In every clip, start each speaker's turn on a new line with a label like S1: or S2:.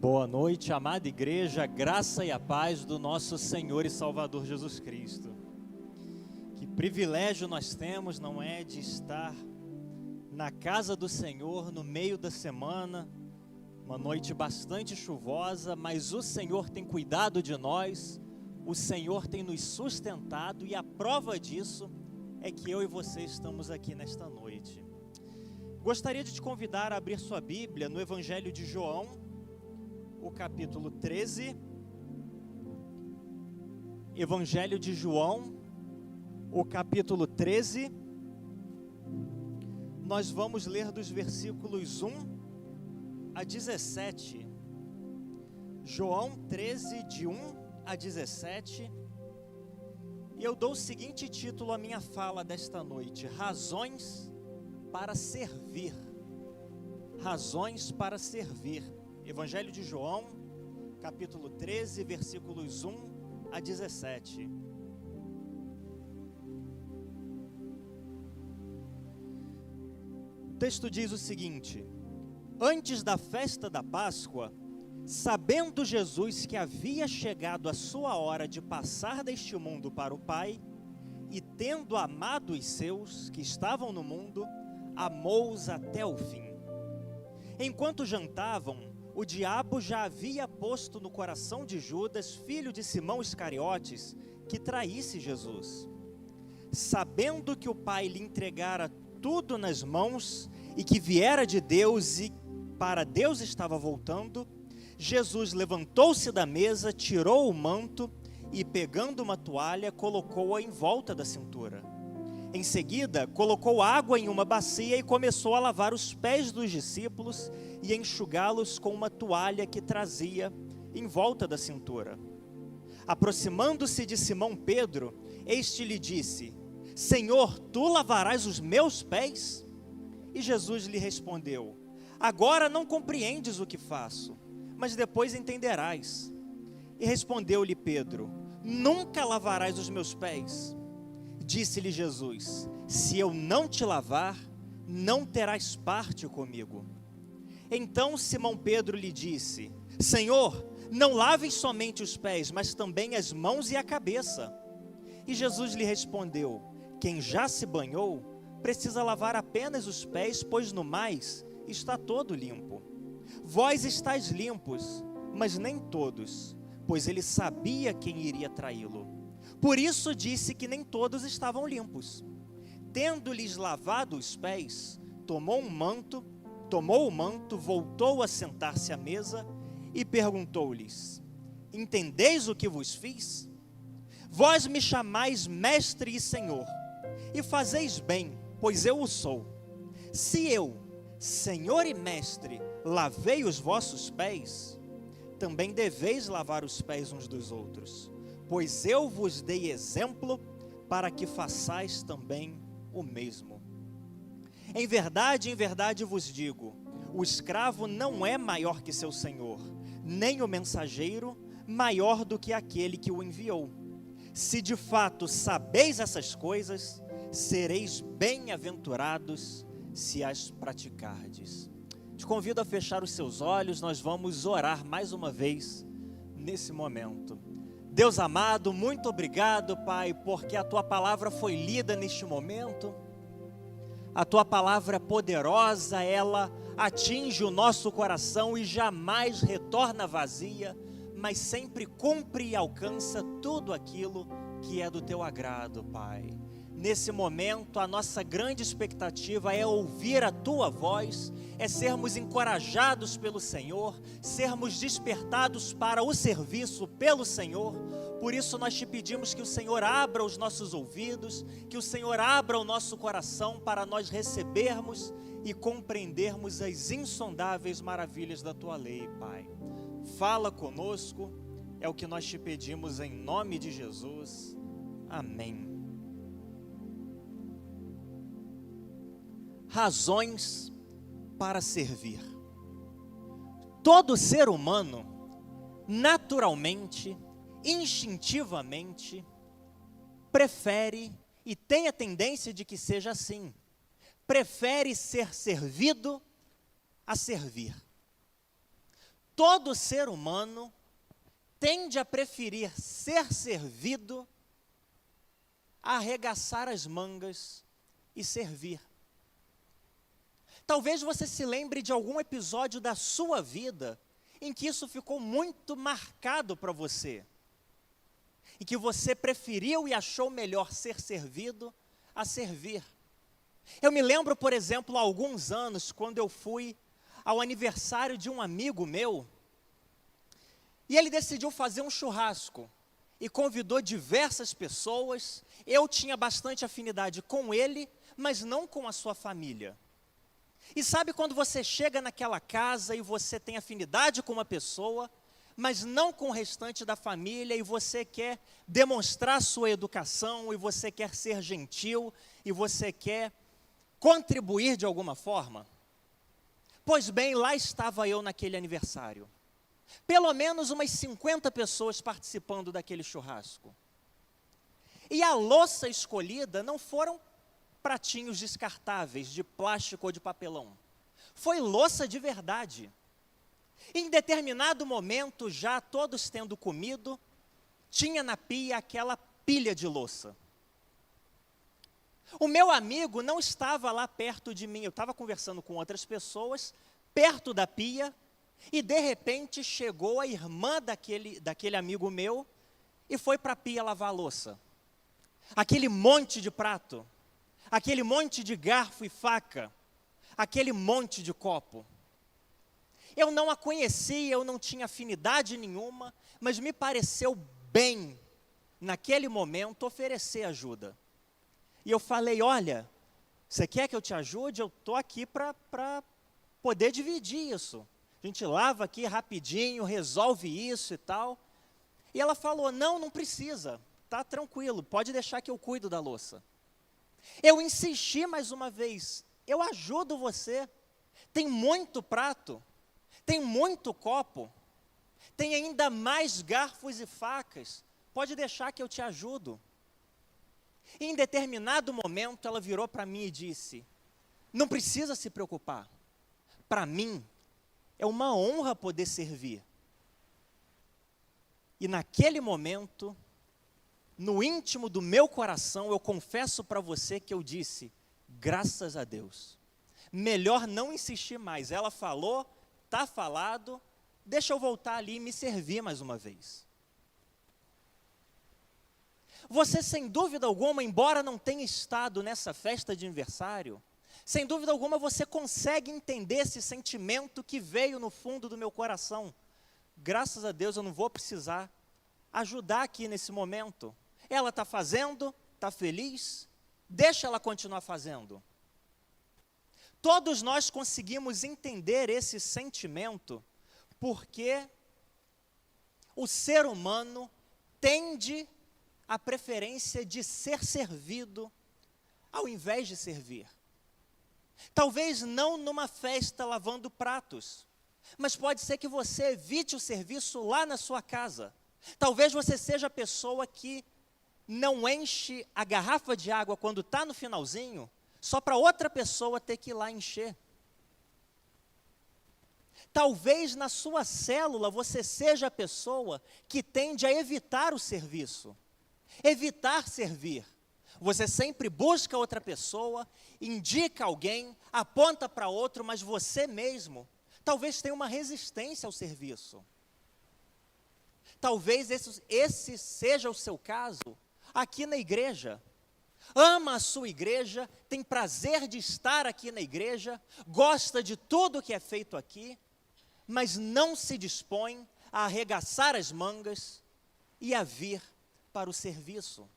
S1: Boa noite, amada igreja, a graça e a paz do nosso Senhor e Salvador Jesus Cristo. Que privilégio nós temos, não é, de estar na casa do Senhor no meio da semana, uma noite bastante chuvosa, mas o Senhor tem cuidado de nós, o Senhor tem nos sustentado e a prova disso é que eu e você estamos aqui nesta noite. Gostaria de te convidar a abrir sua Bíblia no Evangelho de João, o capítulo 13, Evangelho de João, o capítulo 13, nós vamos ler dos versículos 1 a 17, João 13, de 1 a 17, e eu dou o seguinte título à minha fala desta noite: Razões para servir. Razões para servir. Evangelho de João, capítulo 13, versículos 1 a 17. O texto diz o seguinte: Antes da festa da Páscoa, sabendo Jesus que havia chegado a sua hora de passar deste mundo para o Pai, e tendo amado os seus que estavam no mundo, amou-os até o fim. Enquanto jantavam, o diabo já havia posto no coração de Judas, filho de Simão Iscariotes, que traísse Jesus. Sabendo que o Pai lhe entregara tudo nas mãos e que viera de Deus e para Deus estava voltando, Jesus levantou-se da mesa, tirou o manto e, pegando uma toalha, colocou-a em volta da cintura. Em seguida, colocou água em uma bacia e começou a lavar os pés dos discípulos e enxugá-los com uma toalha que trazia em volta da cintura. Aproximando-se de Simão Pedro, este lhe disse: Senhor, tu lavarás os meus pés? E Jesus lhe respondeu: Agora não compreendes o que faço, mas depois entenderás. E respondeu-lhe Pedro: Nunca lavarás os meus pés. Disse-lhe Jesus: Se eu não te lavar, não terás parte comigo. Então Simão Pedro lhe disse: Senhor, não laves somente os pés, mas também as mãos e a cabeça. E Jesus lhe respondeu: Quem já se banhou, precisa lavar apenas os pés, pois no mais está todo limpo. Vós estáis limpos, mas nem todos, pois ele sabia quem iria traí-lo. Por isso disse que nem todos estavam limpos. Tendo-lhes lavado os pés, tomou o manto, voltou a sentar-se à mesa e perguntou-lhes: Entendeis o que vos fiz? Vós me chamais mestre e senhor, e fazeis bem, pois eu o sou. Se eu, senhor e mestre, lavei os vossos pés, também deveis lavar os pés uns dos outros. Pois eu vos dei exemplo para que façais também o mesmo. Em verdade vos digo, o escravo não é maior que seu senhor, nem o mensageiro maior do que aquele que o enviou. Se de fato sabeis essas coisas, sereis bem-aventurados se as praticardes. Te convido a fechar os seus olhos, nós vamos orar mais uma vez nesse momento. Deus amado, muito obrigado, Pai, porque a Tua palavra foi lida neste momento. A Tua palavra é poderosa, ela atinge o nosso coração e jamais retorna vazia, mas sempre cumpre e alcança tudo aquilo que é do Teu agrado, Pai. Nesse momento, a nossa grande expectativa é ouvir a Tua voz, é sermos encorajados pelo Senhor, sermos despertados para o serviço pelo Senhor. Por isso nós te pedimos que o Senhor abra os nossos ouvidos, que o Senhor abra o nosso coração para nós recebermos e compreendermos as insondáveis maravilhas da Tua lei, Pai. Fala conosco, é o que nós te pedimos em nome de Jesus. Amém. Razões para servir. Todo ser humano, naturalmente, instintivamente, prefere, e tem a tendência de que seja assim, prefere ser servido a servir. todo ser humano tende a preferir ser servido a arregaçar as mangas e servir. Talvez você se lembre de algum episódio da sua vida em que isso ficou muito marcado para você, e que você preferiu e achou melhor ser servido a servir. Eu me lembro, por exemplo, há alguns anos, quando eu fui ao aniversário de um amigo meu, e ele decidiu fazer um churrasco, e convidou diversas pessoas. Eu tinha bastante afinidade com ele, mas não com a sua família. E sabe quando você chega naquela casa e você tem afinidade com uma pessoa, mas não com o restante da família, e você quer demonstrar sua educação, e você quer ser gentil, e você quer contribuir de alguma forma? Pois bem, lá estava eu naquele aniversário. Pelo menos umas 50 pessoas participando daquele churrasco. E a louça escolhida não foram pratinhos descartáveis, de plástico ou de papelão. Foi louça de verdade. Em determinado momento, já todos tendo comido, tinha na pia aquela pilha de louça. O meu amigo não estava lá perto de mim, eu estava conversando com outras pessoas, perto da pia, e de repente chegou a irmã daquele amigo meu, e foi para a pia lavar a louça. Aquele monte de prato, aquele monte de garfo e faca, aquele monte de copo. Eu não a conhecia, eu não tinha afinidade nenhuma, mas me pareceu bem, naquele momento, oferecer ajuda. E eu falei: olha, você quer que eu te ajude? Eu estou aqui para poder dividir isso. A gente lava aqui rapidinho, resolve isso e tal. E ela falou: não precisa, tá tranquilo, pode deixar que eu cuido da louça. Eu insisti mais uma vez: eu ajudo você. Tem muito prato, tem muito copo, tem ainda mais garfos e facas, pode deixar que eu te ajudo. E em determinado momento ela virou para mim e disse: não precisa se preocupar, para mim é uma honra poder servir. E naquele momento, no íntimo do meu coração, eu confesso para você que eu disse: graças a Deus, melhor não insistir mais. Ela falou, está falado, deixa eu voltar ali e me servir mais uma vez. Você, sem dúvida alguma, embora não tenha estado nessa festa de aniversário, sem dúvida alguma você consegue entender esse sentimento que veio no fundo do meu coração. Graças a Deus eu não vou precisar ajudar aqui nesse momento. Ela está fazendo, está feliz, deixa ela continuar fazendo. Todos nós conseguimos entender esse sentimento, porque o ser humano tende à preferência de ser servido ao invés de servir. Talvez não numa festa lavando pratos, mas pode ser que você evite o serviço lá na sua casa. Talvez você seja a pessoa que não enche a garrafa de água quando está no finalzinho, só para outra pessoa ter que ir lá encher. Talvez na sua célula você seja a pessoa que tende a evitar o serviço, evitar servir. Você sempre busca outra pessoa, indica alguém, aponta para outro, mas você mesmo talvez tenha uma resistência ao serviço. Talvez esse seja o seu caso aqui na igreja. Ama a sua igreja, tem prazer de estar aqui na igreja, gosta de tudo que é feito aqui, mas não se dispõe a arregaçar as mangas e a vir para o serviço.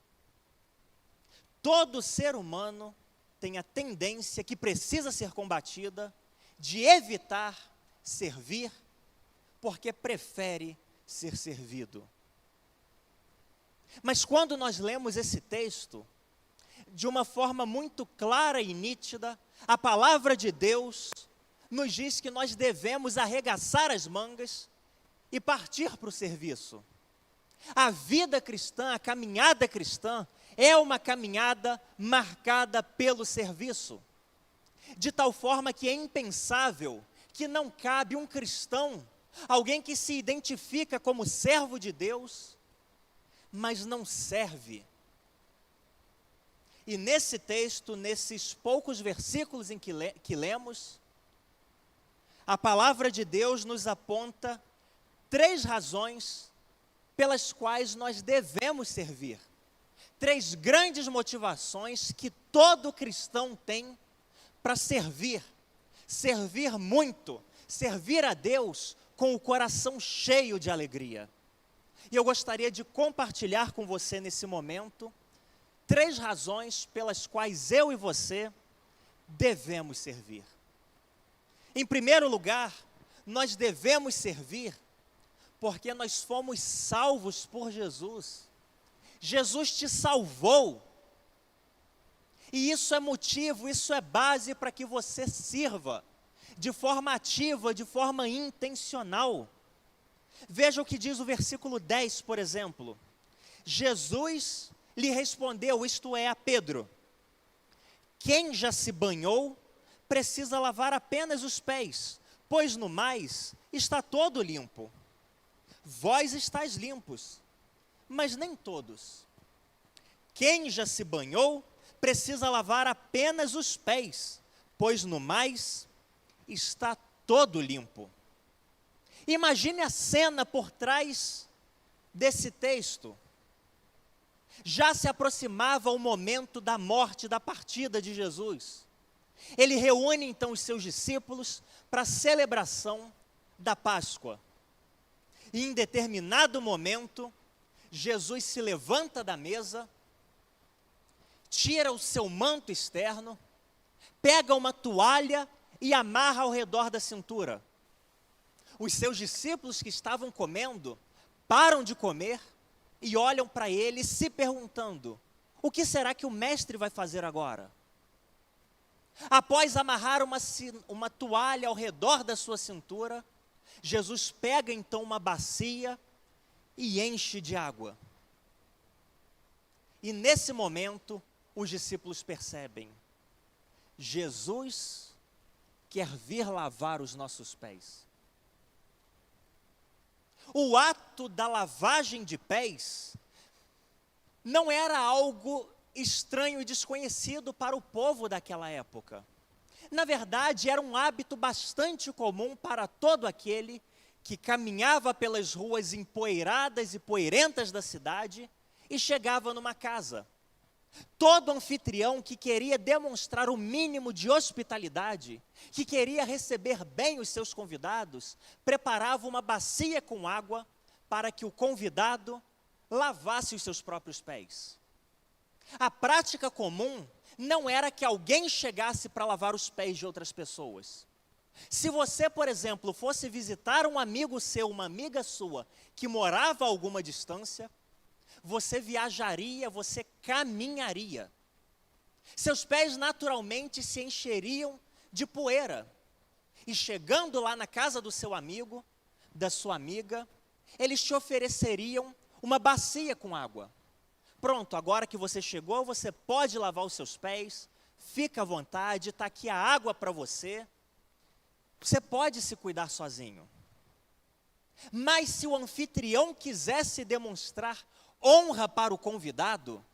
S1: Todo ser humano tem a tendência, que precisa ser combatida, de evitar servir, porque prefere ser servido. Mas quando nós lemos esse texto, de uma forma muito clara e nítida, a palavra de Deus nos diz que nós devemos arregaçar as mangas e partir para o serviço. A vida cristã, a caminhada cristã, é uma caminhada marcada pelo serviço, de tal forma que é impensável, que não cabe um cristão alguém que se identifica como servo de Deus, mas não serve. E nesse texto, nesses poucos versículos em que lemos, a palavra de Deus nos aponta 3 razões pelas quais nós devemos servir. 3 grandes motivações que todo cristão tem para servir. Servir muito, servir a Deus com o coração cheio de alegria. E eu gostaria de compartilhar com você nesse momento 3 razões pelas quais eu e você devemos servir. Em primeiro lugar, nós devemos servir porque nós fomos salvos por Jesus. Jesus te salvou. E isso é motivo, isso é base para que você sirva de forma ativa, de forma intencional. Veja o que diz o versículo 10, por exemplo. Jesus lhe respondeu, isto é, a Pedro: quem já se banhou, precisa lavar apenas os pés, pois no mais está todo limpo. Vós estáis limpos, mas nem todos. Quem já se banhou, precisa lavar apenas os pés, pois no mais está todo limpo. Imagine a cena por trás desse texto. Já se aproximava o momento da morte, da partida de Jesus. Ele reúne então os seus discípulos para a celebração da Páscoa. E em determinado momento, Jesus se levanta da mesa, tira o seu manto externo, pega uma toalha e amarra ao redor da cintura. Os seus discípulos que estavam comendo, param de comer e olham para ele se perguntando: o que será que o mestre vai fazer agora? Após amarrar uma toalha ao redor da sua cintura, Jesus pega então uma bacia e enche de água. E nesse momento, os discípulos percebem: Jesus quer vir lavar os nossos pés. O ato da lavagem de pés não era algo estranho e desconhecido para o povo daquela época. Na verdade, era um hábito bastante comum para todo aquele que caminhava pelas ruas empoeiradas e poeirentas da cidade e chegava numa casa. Todo anfitrião que queria demonstrar o mínimo de hospitalidade, que queria receber bem os seus convidados, preparava uma bacia com água para que o convidado lavasse os seus próprios pés. A prática comum não era que alguém chegasse para lavar os pés de outras pessoas. Se você, por exemplo, fosse visitar um amigo seu, uma amiga sua, que morava a alguma distância, você viajaria, você caminharia. Seus pés naturalmente se encheriam de poeira. E chegando lá na casa do seu amigo, da sua amiga, eles te ofereceriam uma bacia com água. Pronto, agora que você chegou, você pode lavar os seus pés, fica à vontade, está aqui a água para você. Você pode se cuidar sozinho. Mas se o anfitrião quisesse demonstrar honra para o convidado,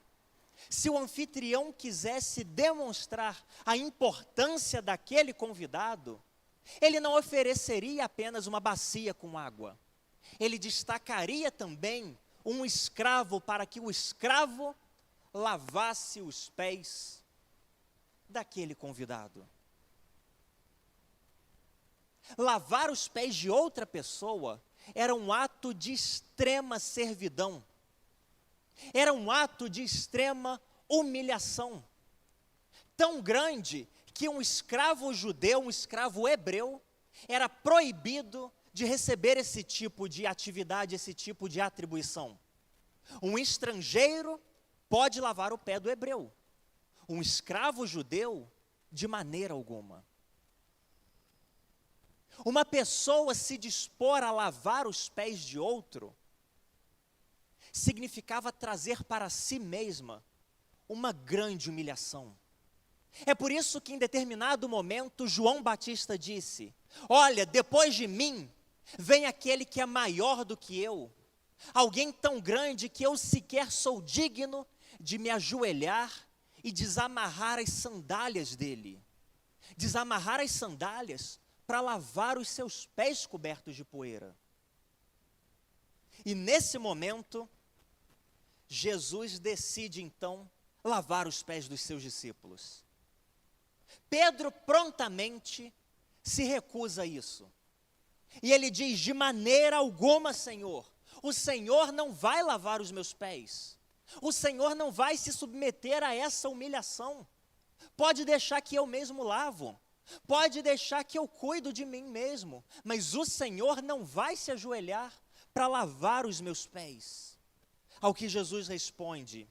S1: se o anfitrião quisesse demonstrar a importância daquele convidado, ele não ofereceria apenas uma bacia com água. Ele destacaria também um escravo para que o escravo lavasse os pés daquele convidado. Lavar os pés de outra pessoa era um ato de extrema servidão. Era um ato de extrema humilhação. Tão grande que um escravo judeu, um escravo hebreu, era proibido de receber esse tipo de atividade, esse tipo de atribuição. Um estrangeiro pode lavar o pé do hebreu. Um escravo judeu, de maneira alguma. Uma pessoa se dispor a lavar os pés de outro significava trazer para si mesma uma grande humilhação. É por isso que em determinado momento João Batista disse: olha, depois de mim vem aquele que é maior do que eu, alguém tão grande que eu sequer sou digno de me ajoelhar e desamarrar as sandálias dele. Desamarrar as sandálias para lavar os seus pés cobertos de poeira. E nesse momento, Jesus decide então lavar os pés dos seus discípulos. Pedro prontamente se recusa a isso. E ele diz: de maneira alguma, Senhor, o Senhor não vai lavar os meus pés. O Senhor não vai se submeter a essa humilhação. Pode deixar que eu mesmo lavo. Pode deixar que eu cuido de mim mesmo. Mas o Senhor não vai se ajoelhar para lavar os meus pés. Ao que Jesus responde: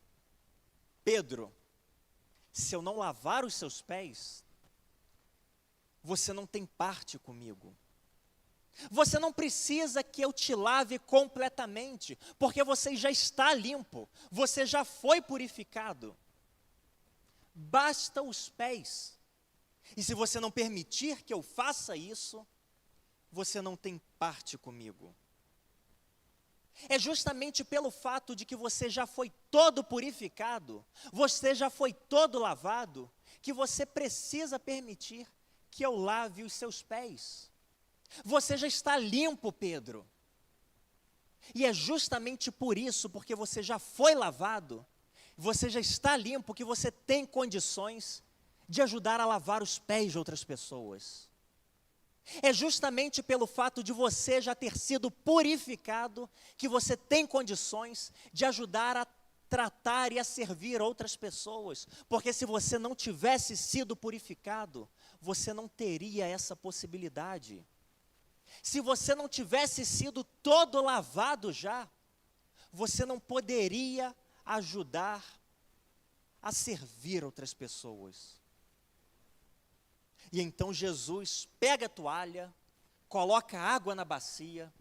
S1: Pedro, se eu não lavar os seus pés, você não tem parte comigo. Você não precisa que eu te lave completamente, porque você já está limpo, você já foi purificado. Basta os pés. E se você não permitir que eu faça isso, você não tem parte comigo. É justamente pelo fato de que você já foi todo purificado, você já foi todo lavado, que você precisa permitir que eu lave os seus pés. Você já está limpo, Pedro. E é justamente por isso, porque você já foi lavado, você já está limpo, que você tem condições de ajudar a lavar os pés de outras pessoas. É justamente pelo fato de você já ter sido purificado, que você tem condições de ajudar a tratar e a servir outras pessoas. Porque se você não tivesse sido purificado, você não teria essa possibilidade. Se você não tivesse sido todo lavado já, você não poderia ajudar a servir outras pessoas. E então Jesus pega a toalha, coloca água na bacia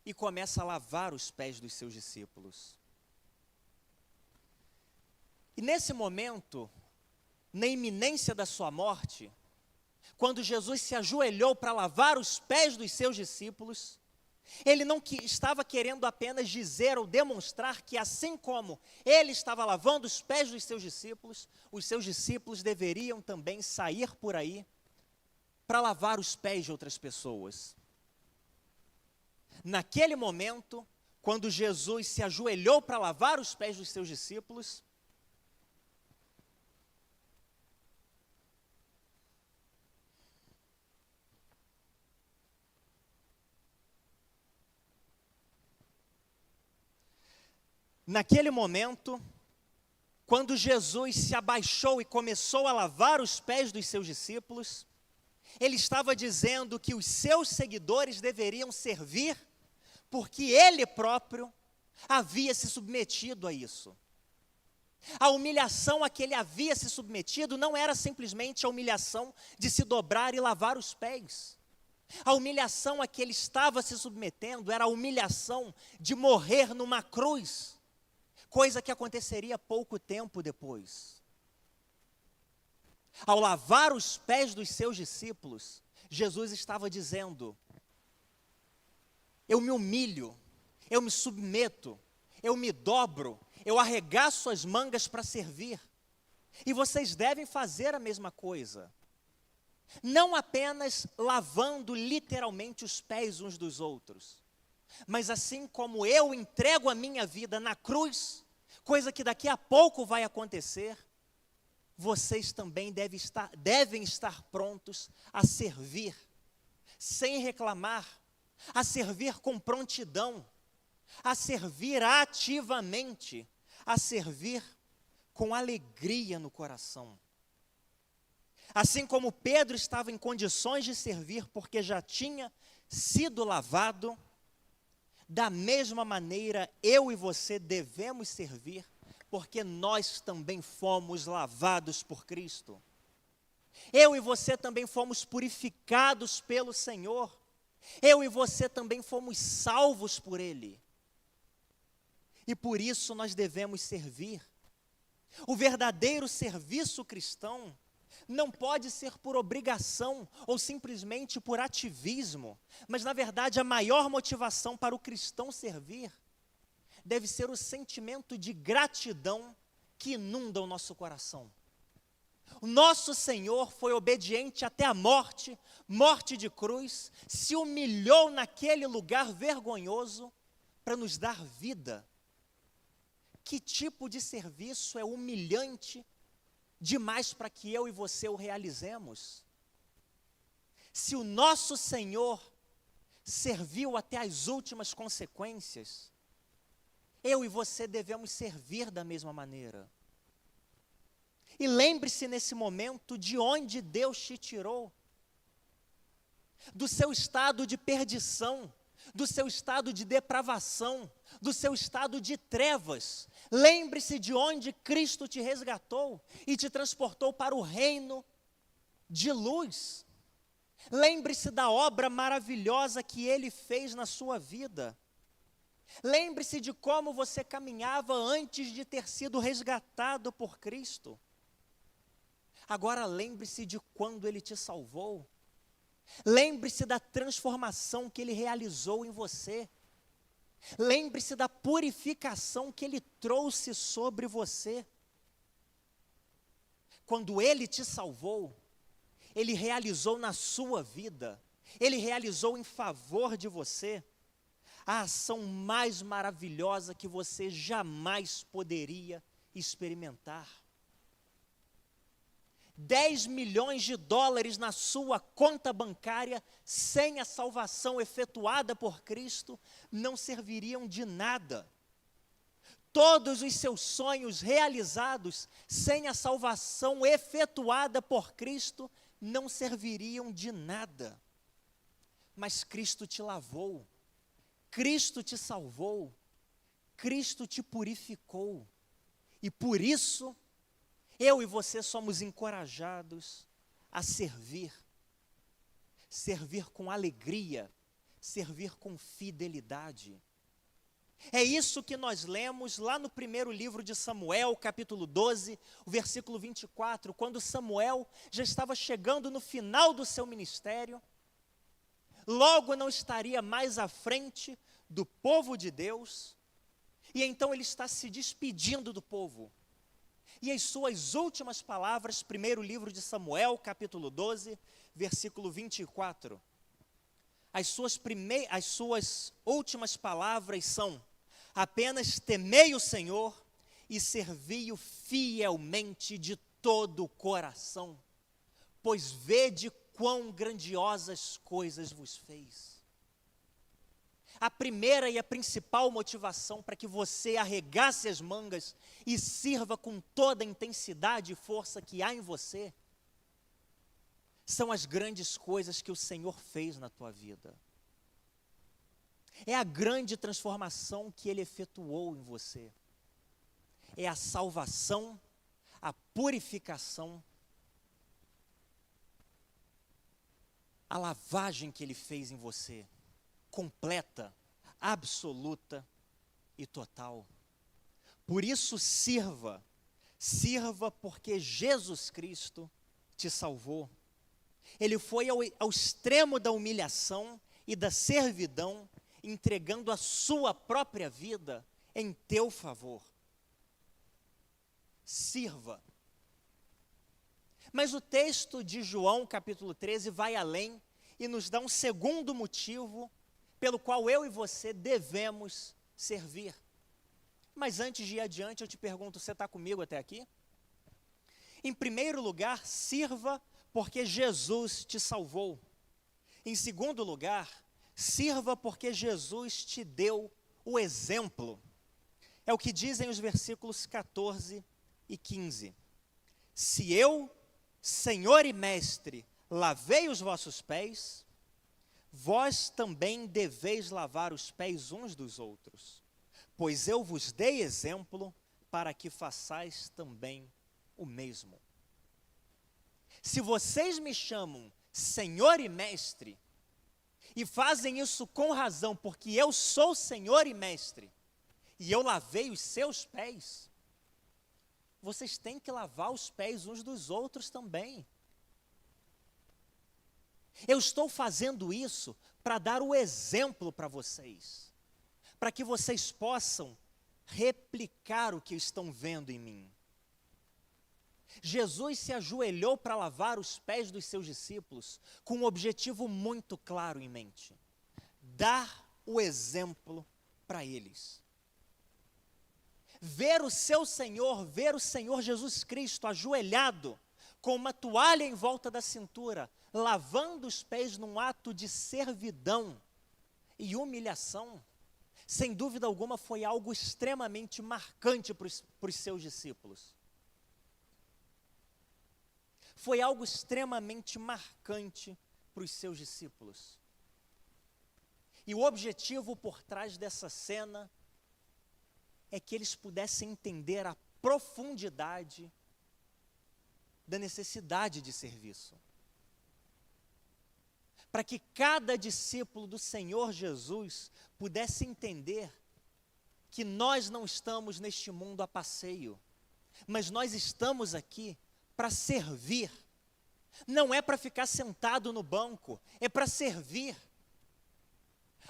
S1: e começa a lavar os pés dos seus discípulos. E nesse momento, na iminência da sua morte, quando Jesus se ajoelhou para lavar os pés dos seus discípulos, ele não estava querendo apenas dizer ou demonstrar que assim como ele estava lavando os pés dos os seus discípulos deveriam também sair por aí para lavar os pés de outras pessoas. Naquele momento, quando Jesus se ajoelhou para lavar os pés dos seus discípulos, quando Jesus se abaixou e começou a lavar os pés dos seus discípulos, ele estava dizendo que os seus seguidores deveriam servir, porque ele próprio havia se submetido a isso. A humilhação a que ele havia se submetido não era simplesmente a humilhação de se dobrar e lavar os pés. A humilhação a que ele estava se submetendo era a humilhação de morrer numa cruz, coisa que aconteceria pouco tempo depois. Ao lavar os pés dos seus discípulos, Jesus estava dizendo: eu me humilho, eu me submeto, eu me dobro, eu arregaço as mangas para servir. E vocês devem fazer a mesma coisa. Não apenas lavando literalmente os pés uns dos outros, mas assim como eu entrego a minha vida na cruz, coisa que daqui a pouco vai acontecer, vocês também devem estar prontos a servir, sem reclamar, a servir com prontidão, a servir ativamente, a servir com alegria no coração. Assim como Pedro estava em condições de servir porque já tinha sido lavado, da mesma maneira eu e você devemos servir, porque nós também fomos lavados por Cristo. Eu e você também fomos purificados pelo Senhor. Eu e você também fomos salvos por Ele. E por isso nós devemos servir. O verdadeiro serviço cristão não pode ser por obrigação ou simplesmente por ativismo, mas na verdade a maior motivação para o cristão servir deve ser o sentimento de gratidão que inunda o nosso coração. O nosso Senhor foi obediente até a morte, morte de cruz, se humilhou naquele lugar vergonhoso para nos dar vida. Que tipo de serviço é humilhante demais para que eu e você o realizemos? Se o nosso Senhor serviu até as últimas consequências, eu e você devemos servir da mesma maneira. E lembre-se nesse momento de onde Deus te tirou. Do seu estado de perdição, do seu estado de depravação, do seu estado de trevas. Lembre-se de onde Cristo te resgatou e te transportou para o reino de luz. Lembre-se da obra maravilhosa que Ele fez na sua vida. Lembre-se de como você caminhava antes de ter sido resgatado por Cristo. Agora lembre-se de quando Ele te salvou. Lembre-se da transformação que Ele realizou em você. Lembre-se da purificação que Ele trouxe sobre você. Quando Ele te salvou, Ele realizou na sua vida, Ele realizou em favor de você a ação mais maravilhosa que você jamais poderia experimentar. 10 milhões de dólares na sua conta bancária, sem a salvação efetuada por Cristo, não serviriam de nada. Todos os seus sonhos realizados, sem a salvação efetuada por Cristo, não serviriam de nada. Mas Cristo te lavou, Cristo te salvou, Cristo te purificou. E por isso, eu e você somos encorajados a servir. Servir com alegria, servir com fidelidade. É isso que nós lemos lá no primeiro livro de Samuel, capítulo 12, o versículo 24, quando Samuel já estava chegando no final do seu ministério, logo não estaria mais à frente do povo de Deus, e então ele está se despedindo do povo. E as suas últimas palavras, primeiro livro de Samuel, capítulo 12, versículo 24. As suas últimas palavras são: apenas temei o Senhor e servi-o fielmente de todo o coração, pois vede quão grandiosas coisas vos fez. A primeira e a principal motivação para que você arregace as mangas e sirva com toda a intensidade e força que há em você, são as grandes coisas que o Senhor fez na tua vida. É a grande transformação que Ele efetuou em você. É a salvação, a purificação, a lavagem que Ele fez em você. Completa, absoluta e total. Por isso sirva porque Jesus Cristo te salvou. Ele foi ao extremo da humilhação e da servidão, entregando a sua própria vida em teu favor. Sirva. Mas o texto de João, capítulo 13, vai além e nos dá um segundo motivo pelo qual eu e você devemos servir. Mas antes de ir adiante, eu te pergunto, você está comigo até aqui? Em primeiro lugar, sirva porque Jesus te salvou. Em segundo lugar, sirva porque Jesus te deu o exemplo. É o que dizem os versículos 14 e 15. Se eu, Senhor e Mestre, lavei os vossos pés, vós também deveis lavar os pés uns dos outros, pois eu vos dei exemplo para que façais também o mesmo. Se vocês me chamam Senhor e Mestre, e fazem isso com razão, porque eu sou Senhor e Mestre, e eu lavei os seus pés, vocês têm que lavar os pés uns dos outros também. Eu estou fazendo isso para dar o exemplo para vocês, para que vocês possam replicar o que estão vendo em mim. Jesus se ajoelhou para lavar os pés dos seus discípulos com um objetivo muito claro em mente: dar o exemplo para eles. Ver o Senhor Jesus Cristo ajoelhado, com uma toalha em volta da cintura, lavando os pés num ato de servidão e humilhação, sem dúvida alguma foi algo extremamente marcante para os seus discípulos. Foi algo extremamente marcante para os seus discípulos. E o objetivo por trás dessa cena é que eles pudessem entender a profundidade da necessidade de serviço. Para que cada discípulo do Senhor Jesus pudesse entender que nós não estamos neste mundo a passeio, mas nós estamos aqui para servir. Não é para ficar sentado no banco, é para servir.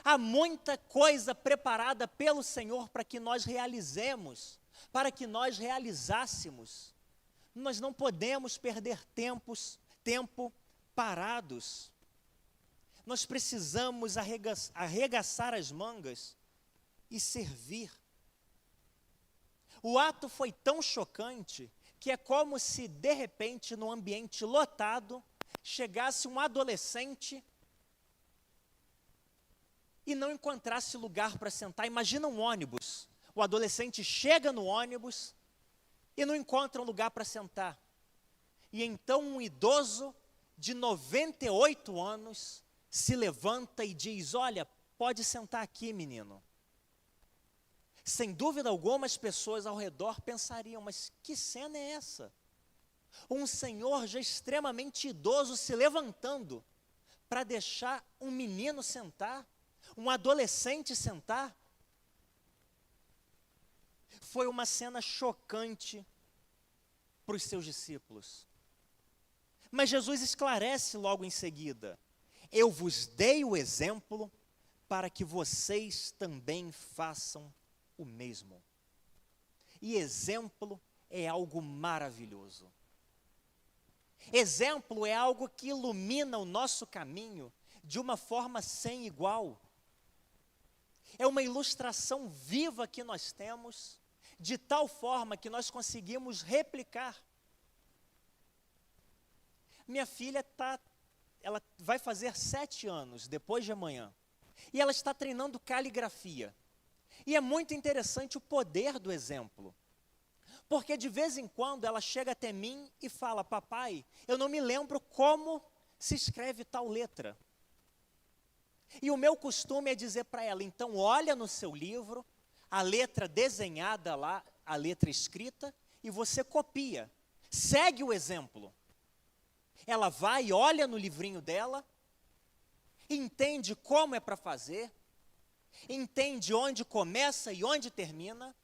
S1: Há muita coisa preparada pelo Senhor para que nós realizemos, para que nós realizássemos. Nós não podemos perder tempo parados. Nós precisamos arregaçar as mangas e servir. O ato foi tão chocante que é como se, de repente, num ambiente lotado, chegasse um adolescente e não encontrasse lugar para sentar. Imagina um ônibus. O adolescente chega no ônibus e não encontra um lugar para sentar. E então um idoso de 98 anos se levanta e diz: olha, pode sentar aqui, menino. Sem dúvida alguma, as pessoas ao redor pensariam: mas que cena é essa? Um senhor já extremamente idoso se levantando para deixar um menino sentar, um adolescente sentar. Foi uma cena chocante para os seus discípulos. Mas Jesus esclarece logo em seguida: eu vos dei o exemplo para que vocês também façam o mesmo. E exemplo é algo maravilhoso. Exemplo é algo que ilumina o nosso caminho de uma forma sem igual. É uma ilustração viva que nós temos, de tal forma que nós conseguimos replicar. Minha filha ela vai fazer 7 anos, depois de amanhã, e ela está treinando caligrafia. E é muito interessante o poder do exemplo, porque de vez em quando ela chega até mim e fala: papai, eu não me lembro como se escreve tal letra. E o meu costume é dizer para ela: então olha no seu livro, a letra desenhada lá, a letra escrita, e você copia, segue o exemplo. Ela vai, olha no livrinho dela, entende como é para fazer, entende onde começa e onde termina,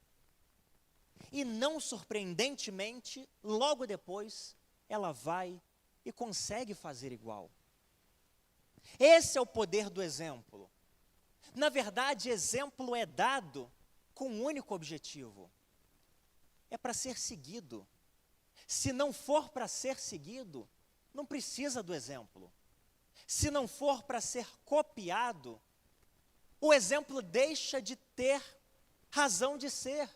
S1: e não surpreendentemente, logo depois, ela vai e consegue fazer igual. Esse é o poder do exemplo. Na verdade, exemplo é dado com um único objetivo: é para ser seguido. Se não for para ser seguido, não precisa do exemplo. Se não for para ser copiado, o exemplo deixa de ter razão de ser.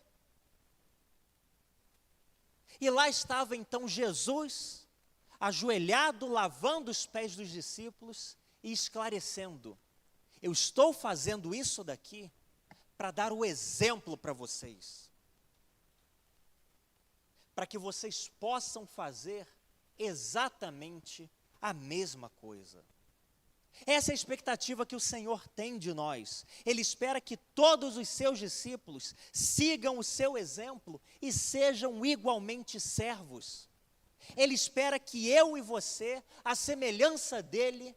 S1: E lá estava então Jesus, ajoelhado, lavando os pés dos discípulos e esclarecendo: eu estou fazendo isso daqui para dar o exemplo para vocês, para que vocês possam fazer exatamente a mesma coisa. Essa é a expectativa que o Senhor tem de nós. Ele espera que todos os seus discípulos sigam o seu exemplo e sejam igualmente servos. Ele espera que eu e você, à semelhança dele,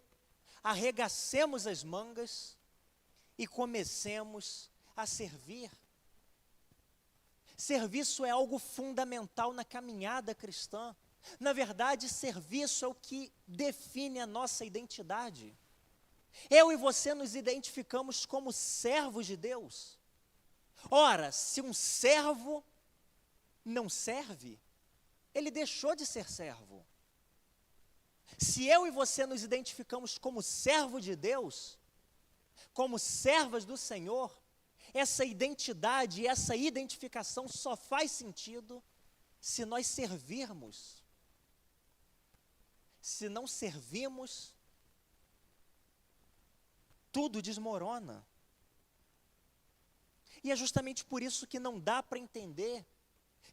S1: arregacemos as mangas e comecemos a servir. Serviço é algo fundamental na caminhada cristã. Na verdade, serviço é o que define a nossa identidade. Eu e você nos identificamos como servos de Deus. Ora, se um servo não serve, ele deixou de ser servo. Se eu e você nos identificamos como servo de Deus, como servas do Senhor, essa identidade e essa identificação só faz sentido se nós servirmos. Se não servimos, tudo desmorona. E é justamente por isso que não dá para entender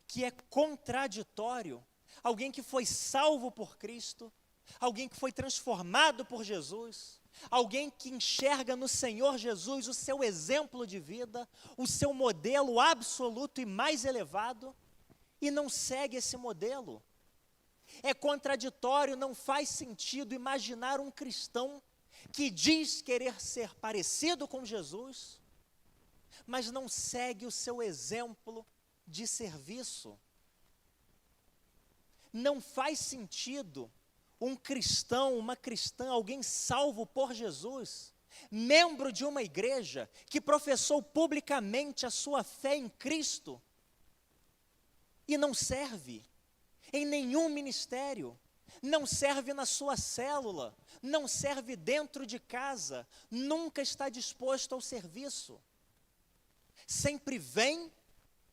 S1: que é contraditório alguém que foi salvo por Cristo, alguém que foi transformado por Jesus, alguém que enxerga no Senhor Jesus o seu exemplo de vida, o seu modelo absoluto e mais elevado, e não segue esse modelo. É contraditório, não faz sentido imaginar um cristão que diz querer ser parecido com Jesus, mas não segue o seu exemplo de serviço. Não faz sentido um cristão, uma cristã, alguém salvo por Jesus, membro de uma igreja que professou publicamente a sua fé em Cristo e não serve em nenhum ministério, não serve na sua célula, não serve dentro de casa, nunca está disposto ao serviço. Sempre vem,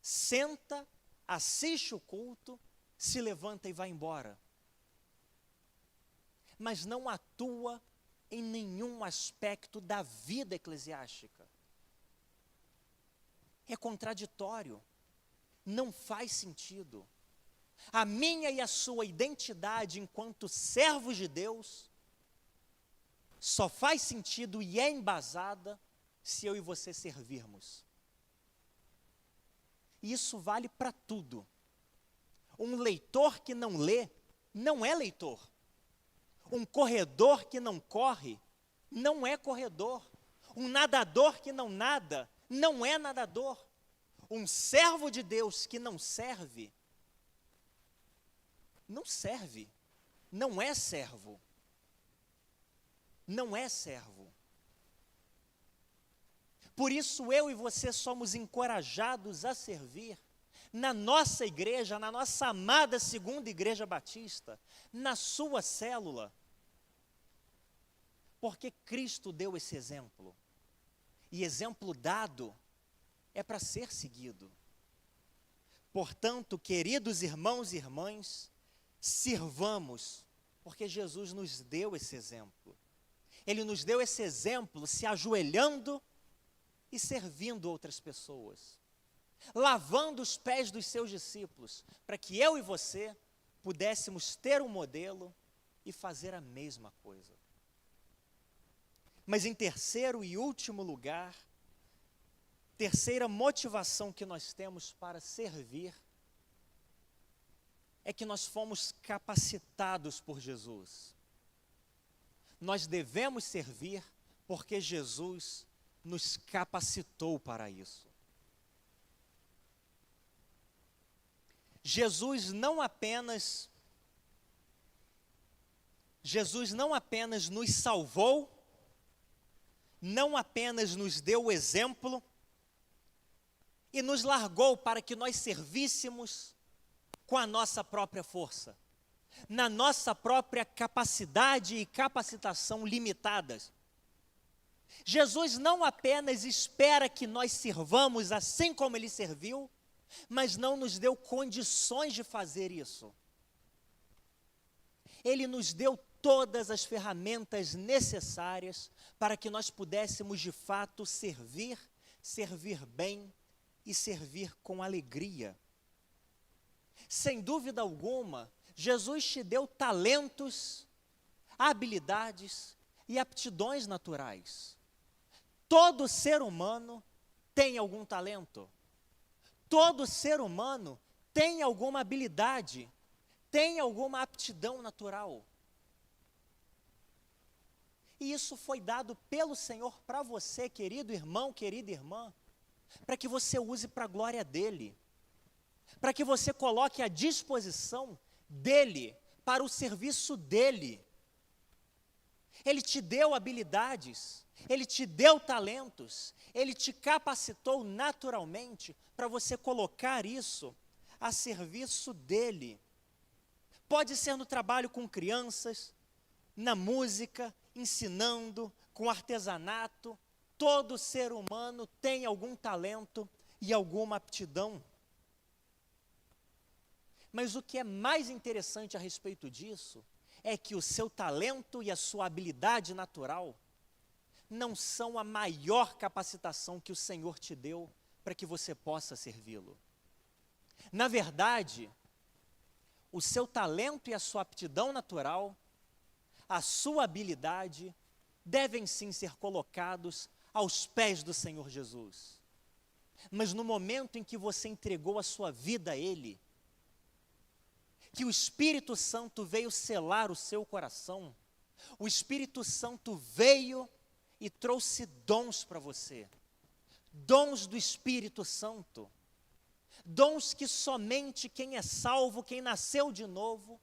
S1: senta, assiste o culto, se levanta e vai embora. Mas não atua em nenhum aspecto da vida eclesiástica. É contraditório, não faz sentido. A minha e a sua identidade enquanto servos de Deus só faz sentido e é embasada se eu e você servirmos. E isso vale para tudo. Um leitor que não lê, não é leitor. Um corredor que não corre, não é corredor. Um nadador que não nada, não é nadador. Um servo de Deus que não serve, não serve, não é servo. Não é servo. Por isso eu e você somos encorajados a servir na nossa igreja, na nossa amada segunda igreja batista, na sua célula. Porque Cristo deu esse exemplo. E exemplo dado é para ser seguido. Portanto, queridos irmãos e irmãs, sirvamos, porque Jesus nos deu esse exemplo. Ele nos deu esse exemplo se ajoelhando e servindo outras pessoas, lavando os pés dos seus discípulos, para que eu e você pudéssemos ter um modelo e fazer a mesma coisa. Mas em terceiro e último lugar, terceira motivação que nós temos para servir é que nós fomos capacitados por Jesus. Nós devemos servir porque Jesus nos capacitou para isso. Jesus não apenas nos salvou, não apenas nos deu o exemplo e nos largou para que nós servíssemos com a nossa própria força, na nossa própria capacidade e capacitação limitadas. Jesus não apenas espera que nós sirvamos assim como Ele serviu, mas não nos deu condições de fazer isso. Ele nos deu todas as ferramentas necessárias para que nós pudéssemos de fato servir bem e servir com alegria. Sem dúvida alguma, Jesus te deu talentos, habilidades e aptidões naturais. Todo ser humano tem algum talento. Todo ser humano tem alguma habilidade, tem alguma aptidão natural. E isso foi dado pelo Senhor para você, querido irmão, querida irmã, para que você use para a glória dEle, para que você coloque à disposição dele, para o serviço dele. Ele te deu habilidades, ele te deu talentos, ele te capacitou naturalmente para você colocar isso a serviço dele. Pode ser no trabalho com crianças, na música, ensinando, com artesanato. Todo ser humano tem algum talento e alguma aptidão. Mas o que é mais interessante a respeito disso é que o seu talento e a sua habilidade natural não são a maior capacitação que o Senhor te deu para que você possa servi-lo. Na verdade, o seu talento e a sua aptidão natural, a sua habilidade, devem sim ser colocados aos pés do Senhor Jesus. Mas no momento em que você entregou a sua vida a Ele, que o Espírito Santo veio selar o seu coração, o Espírito Santo veio e trouxe dons para você, dons do Espírito Santo, dons que somente quem é salvo, quem nasceu de novo,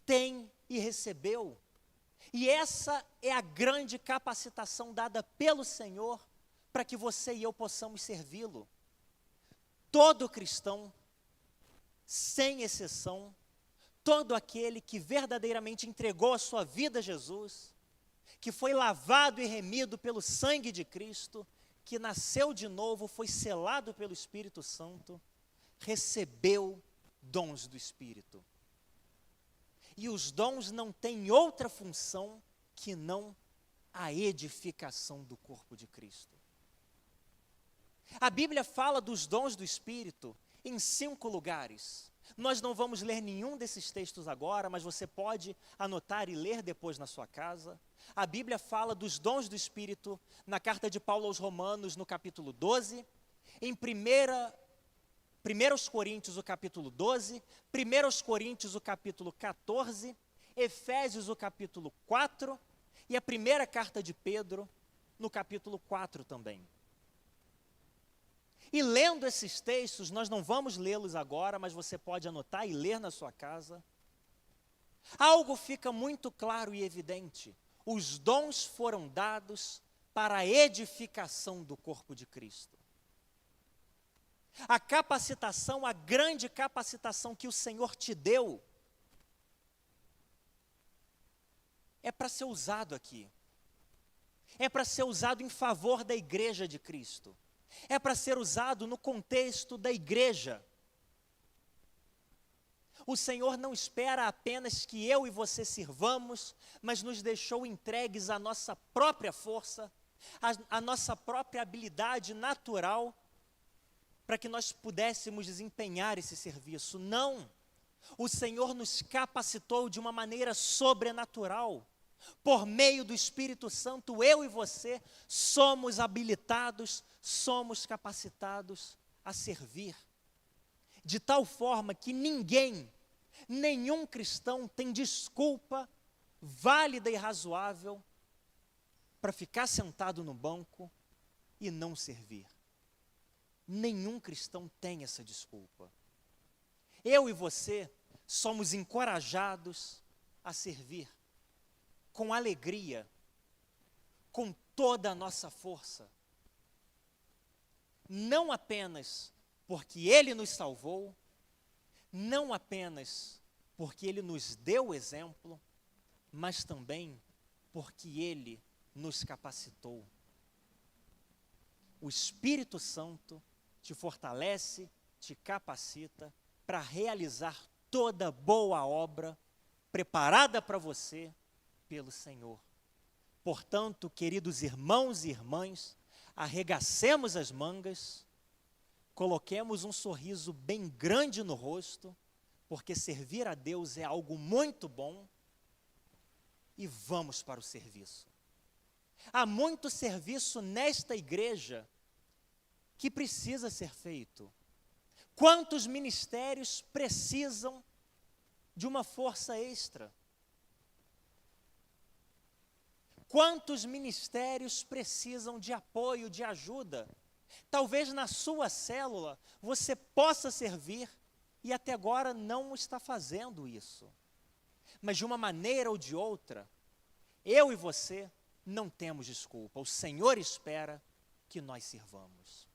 S1: tem e recebeu. E essa é a grande capacitação dada pelo Senhor para que você e eu possamos servi-lo. Todo cristão, sem exceção, todo aquele que verdadeiramente entregou a sua vida a Jesus, que foi lavado e remido pelo sangue de Cristo, que nasceu de novo, foi selado pelo Espírito Santo, recebeu dons do Espírito. E os dons não têm outra função que não a edificação do corpo de Cristo. A Bíblia fala dos dons do Espírito em 5 lugares. Nós não vamos ler nenhum desses textos agora, mas você pode anotar e ler depois na sua casa. A Bíblia fala dos dons do Espírito na carta de Paulo aos Romanos, no capítulo 12, em 1 Coríntios, o capítulo 12, 1 Coríntios, o capítulo 14, Efésios, o capítulo 4, e a primeira carta de Pedro, no capítulo 4 também. E lendo esses textos, nós não vamos lê-los agora, mas você pode anotar e ler na sua casa. Algo fica muito claro e evidente: os dons foram dados para a edificação do corpo de Cristo. A capacitação, a grande capacitação que o Senhor te deu, é para ser usado aqui. É para ser usado em favor da igreja de Cristo. É para ser usado no contexto da igreja. O Senhor não espera apenas que eu e você sirvamos, mas nos deixou entregues à nossa própria força, à nossa própria habilidade natural, para que nós pudéssemos desempenhar esse serviço. Não, o Senhor nos capacitou de uma maneira sobrenatural. Por meio do Espírito Santo, eu e você somos habilitados, somos capacitados a servir. De tal forma que nenhum cristão tem desculpa válida e razoável para ficar sentado no banco e não servir. Nenhum cristão tem essa desculpa. Eu e você somos encorajados a servir com alegria, com toda a nossa força. Não apenas porque Ele nos salvou, não apenas porque Ele nos deu o exemplo, mas também porque Ele nos capacitou. O Espírito Santo te fortalece, te capacita para realizar toda boa obra preparada para você pelo Senhor. Portanto, queridos irmãos e irmãs, arregacemos as mangas, coloquemos um sorriso bem grande no rosto, porque servir a Deus é algo muito bom, e vamos para o serviço. Há muito serviço nesta igreja que precisa ser feito. Quantos ministérios precisam de uma força extra? Quantos ministérios precisam de apoio, de ajuda? Talvez na sua célula você possa servir e até agora não está fazendo isso. Mas de uma maneira ou de outra, eu e você não temos desculpa. O Senhor espera que nós sirvamos.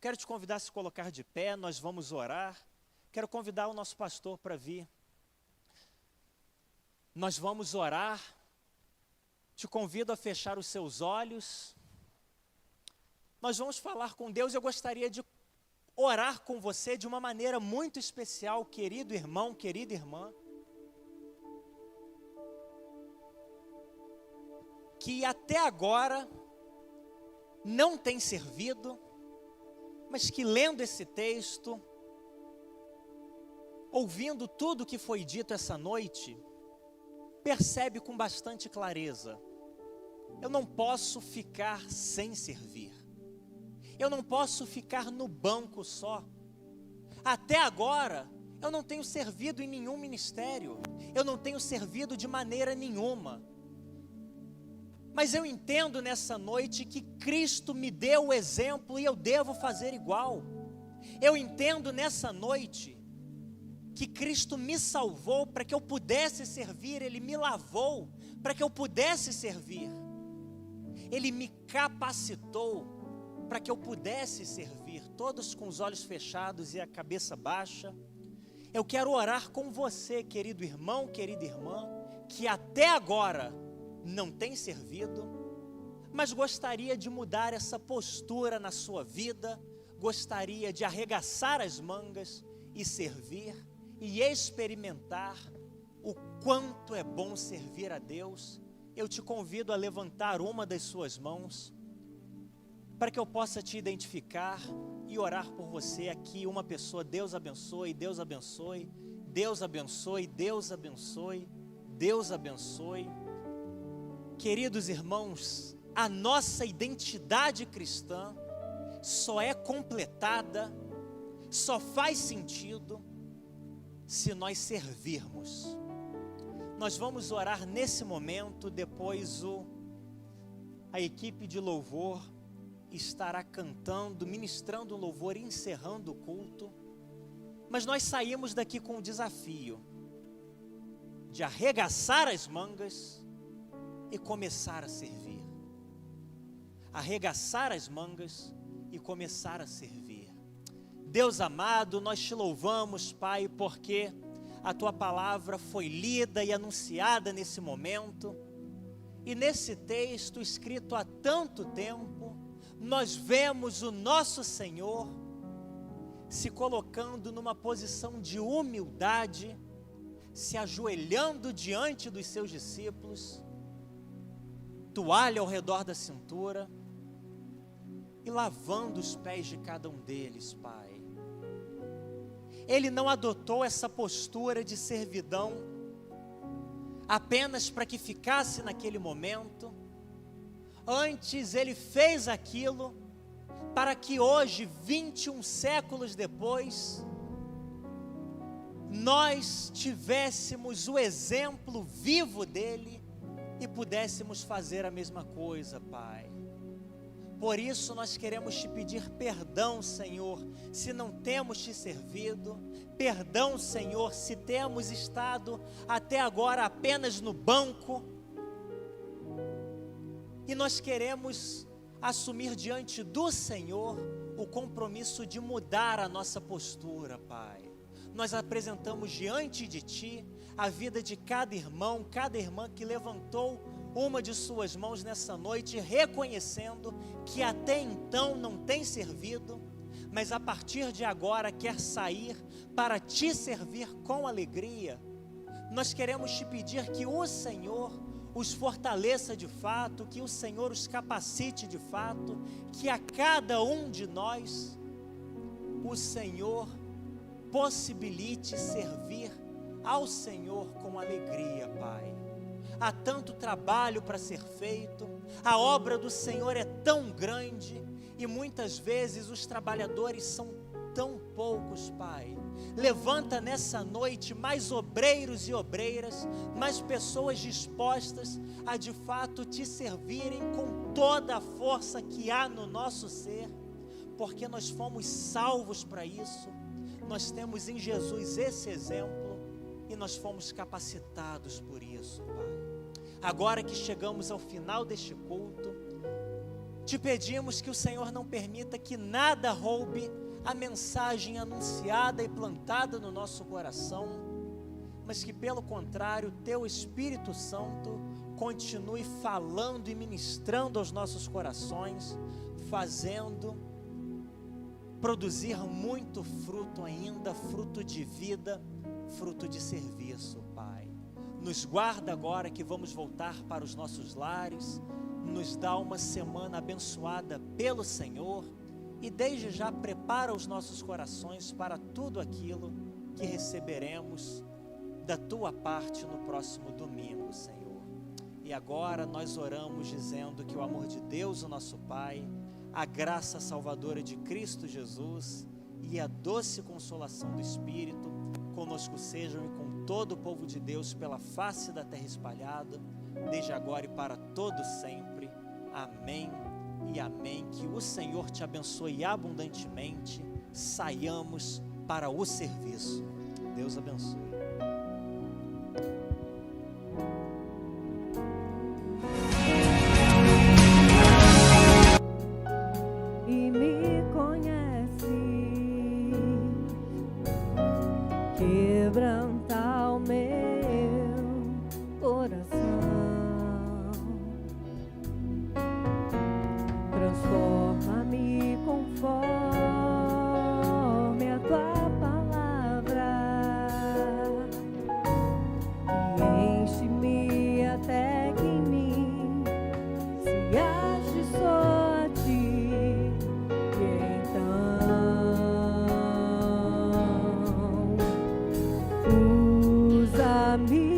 S1: Quero te convidar a se colocar de pé, nós vamos orar. Quero convidar o nosso pastor para vir. Nós vamos orar. Te convido a fechar os seus olhos. Nós vamos falar com Deus. Eu gostaria de orar com você de uma maneira muito especial, querido irmão, querida irmã, que até agora não tem servido, mas que lendo esse texto, ouvindo tudo que foi dito essa noite, percebe com bastante clareza: eu não posso ficar sem servir. Eu não posso ficar no banco só. Até agora, eu não tenho servido em nenhum ministério. Eu não tenho servido de maneira nenhuma. Mas eu entendo nessa noite que Cristo me deu o exemplo e eu devo fazer igual. Eu entendo nessa noite que Cristo me salvou para que eu pudesse servir. Ele me lavou para que eu pudesse servir. Ele me capacitou para que eu pudesse servir. Todos com os olhos fechados e a cabeça baixa. Eu quero orar com você, querido irmão, querida irmã, que até agora não tem servido, mas gostaria de mudar essa postura na sua vida, gostaria de arregaçar as mangas e servir, e experimentar o quanto é bom servir a Deus. Eu te convido a levantar uma das suas mãos, para que eu possa te identificar e orar por você aqui. Uma pessoa: Deus abençoe, Deus abençoe, Deus abençoe, Deus abençoe, Deus abençoe. Queridos irmãos, a nossa identidade cristã só é completada, só faz sentido se nós servirmos. Nós vamos orar nesse momento, depois a equipe de louvor estará cantando, ministrando o louvor e encerrando o culto. Mas nós saímos daqui com o desafio de arregaçar as mangas e começar a servir. Arregaçar as mangas e começar a servir. Deus amado, nós te louvamos, Pai, porque a Tua palavra foi lida e anunciada nesse momento. E nesse texto escrito há tanto tempo, nós vemos o nosso Senhor se colocando numa posição de humildade, se ajoelhando diante dos seus discípulos, toalha ao redor da cintura e lavando os pés de cada um deles, Pai. Ele não adotou essa postura de servidão apenas para que ficasse naquele momento. Antes ele fez aquilo para que hoje, 21 séculos depois, nós tivéssemos o exemplo vivo dele e pudéssemos fazer a mesma coisa, Pai. Por isso nós queremos te pedir perdão, Senhor, se não temos te servido. Perdão, Senhor, se temos estado até agora apenas no banco. E nós queremos assumir diante do Senhor o compromisso de mudar a nossa postura, Pai. Nós apresentamos diante de Ti a vida de cada irmão, cada irmã que levantou uma de suas mãos nessa noite, reconhecendo que até então não tem servido, mas a partir de agora quer sair para Te servir com alegria. Nós queremos Te pedir que o Senhor os fortaleça de fato, que o Senhor os capacite de fato, que a cada um de nós, o Senhor possibilite servir ao Senhor com alegria, Pai. Há tanto trabalho para ser feito, a obra do Senhor é tão grande, e muitas vezes os trabalhadores são tão poucos, Pai. Levanta nessa noite mais obreiros e obreiras, mais pessoas dispostas a de fato Te servirem com toda a força que há no nosso ser, porque nós fomos salvos para isso. Nós temos em Jesus esse exemplo e nós fomos capacitados por isso, Pai. Agora que chegamos ao final deste culto, te pedimos que o Senhor não permita que nada roube a mensagem anunciada e plantada no nosso coração, mas que pelo contrário, teu Espírito Santo continue falando e ministrando aos nossos corações, fazendo produzir muito fruto ainda, fruto de vida, fruto de serviço, Pai. Nos guarda agora que vamos voltar para os nossos lares, nos dá uma semana abençoada pelo Senhor e desde já prepara os nossos corações para tudo aquilo que receberemos da Tua parte no próximo domingo, Senhor. E agora nós oramos dizendo que o amor de Deus, o nosso Pai, a graça salvadora de Cristo Jesus e a doce consolação do Espírito conosco sejam e com todo o povo de Deus pela face da terra espalhada, desde agora e para todo sempre. Amém e amém. Que o Senhor te abençoe abundantemente. Saiamos para o serviço. Deus abençoe.
S2: Quebranta o meu coração, transforma-me conforme a tua palavra e enche-me até que em mim se ache só a ti. E então usa-me